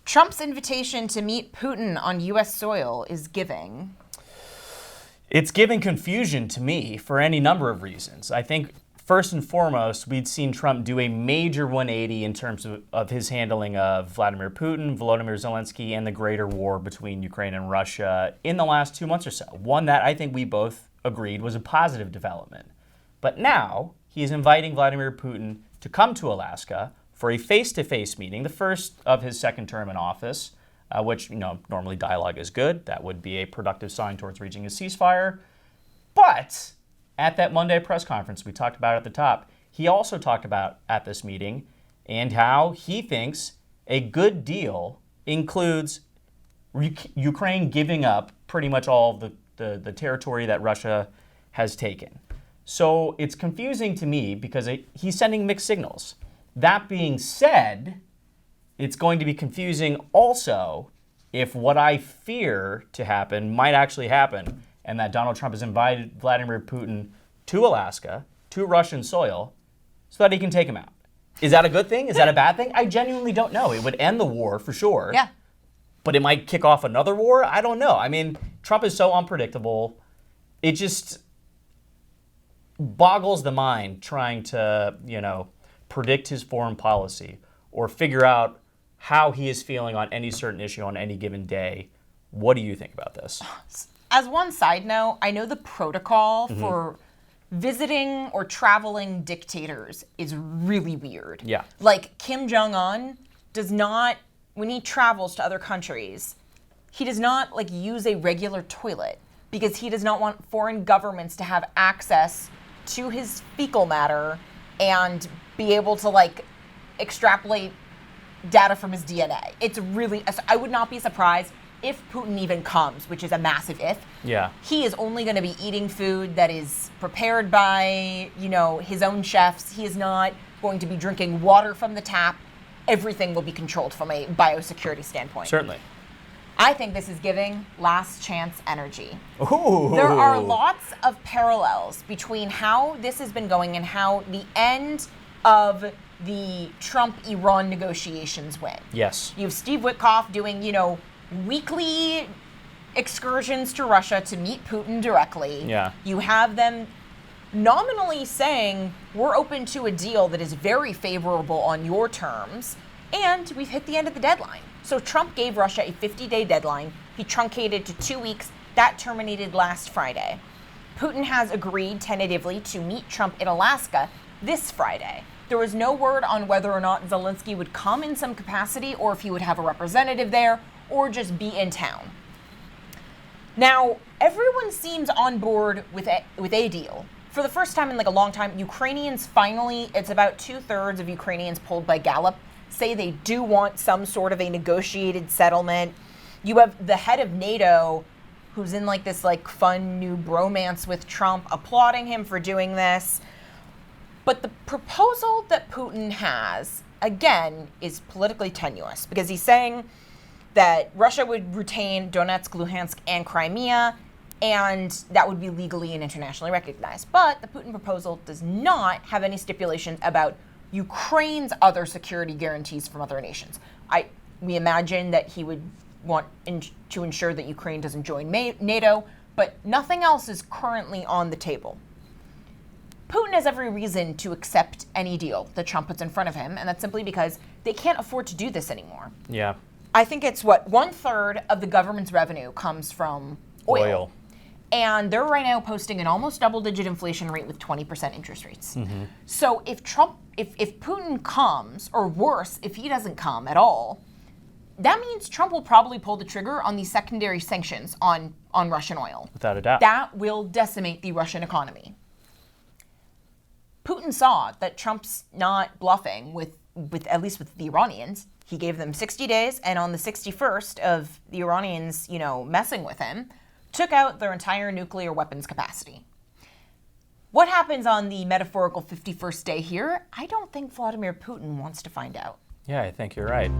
Trump's invitation to meet Putin on U.S. soil is giving. It's giving confusion to me for any number of reasons. I think first and foremost, we'd seen Trump do a major 180 in terms of his handling of Vladimir Putin, Volodymyr Zelensky, and the greater war between Ukraine and Russia in the last 2 months or so. One that I think we both agreed was a positive development. But now he is inviting Vladimir Putin to come to Alaska for a face-to-face meeting, the first of his second term in office, which, normally dialogue is good. That would be a productive sign towards reaching a ceasefire. But at that Monday press conference we talked about at the top, he also talked about at this meeting and how he thinks a good deal includes Ukraine giving up pretty much all the territory that Russia has taken. So it's confusing to me because he's sending mixed signals. That being said, it's going to be confusing also if what I fear to happen might actually happen, and that Donald Trump has invited Vladimir Putin to Alaska, to Russian soil, so that he can take him out. Is that a good thing? Is that a bad thing? I genuinely don't know. It would end the war for sure. Yeah. But it might kick off another war? I don't know. I mean, Trump is so unpredictable. It just boggles the mind trying to, predict his foreign policy or figure out how he is feeling on any certain issue on any given day. What do you think about this? As one side note, I know the protocol for visiting or traveling dictators is really weird. Yeah. Like Kim Jong-un does not, when he travels to other countries, he does not use a regular toilet because he does not want foreign governments to have access to his fecal matter and be able to extrapolate data from his DNA. It's really, I would not be surprised if Putin even comes, which is a massive if. Yeah. He is only going to be eating food that is prepared by, his own chefs. He is not going to be drinking water from the tap. Everything will be controlled from a biosecurity standpoint. Certainly. I think this is giving last chance energy. Ooh. There are lots of parallels between how this has been going and how the end of the Trump-Iran negotiations went. Yes. You have Steve Witkoff doing, weekly excursions to Russia to meet Putin directly. Yeah. You have them nominally saying, we're open to a deal that is very favorable on your terms, and we've hit the end of the deadline. So Trump gave Russia a 50-day deadline. He truncated to 2 weeks. That terminated last Friday. Putin has agreed tentatively to meet Trump in Alaska this Friday. There was no word on whether or not Zelensky would come in some capacity or if he would have a representative there or just be in town. Now, everyone seems on board with a deal. For the first time in a long time, Ukrainians finally, it's about 2/3 of Ukrainians polled by Gallup, say they do want some sort of a negotiated settlement. You have the head of NATO, who's in this fun new bromance with Trump, applauding him for doing this. But the proposal that Putin has, again, is politically tenuous because he's saying that Russia would retain Donetsk, Luhansk, and Crimea, and that would be legally and internationally recognized. But the Putin proposal does not have any stipulations about Ukraine's other security guarantees from other nations. We imagine that he would want to ensure that Ukraine doesn't join NATO, but nothing else is currently on the table. Putin has every reason to accept any deal that Trump puts in front of him, and that's simply because they can't afford to do this anymore. Yeah. I think it's 1/3 of the government's revenue comes from oil. And they're right now posting an almost double-digit inflation rate with 20% interest rates. Mm-hmm. So if Putin comes, or worse, if he doesn't come at all, that means Trump will probably pull the trigger on these secondary sanctions on Russian oil. Without a doubt. That will decimate the Russian economy. Putin saw that Trump's not bluffing with at least with the Iranians. He gave them 60 days, and on the 61st of the Iranians, messing with him, took out their entire nuclear weapons capacity. What happens on the metaphorical 51st day here? I don't think Vladimir Putin wants to find out. Yeah, I think you're right.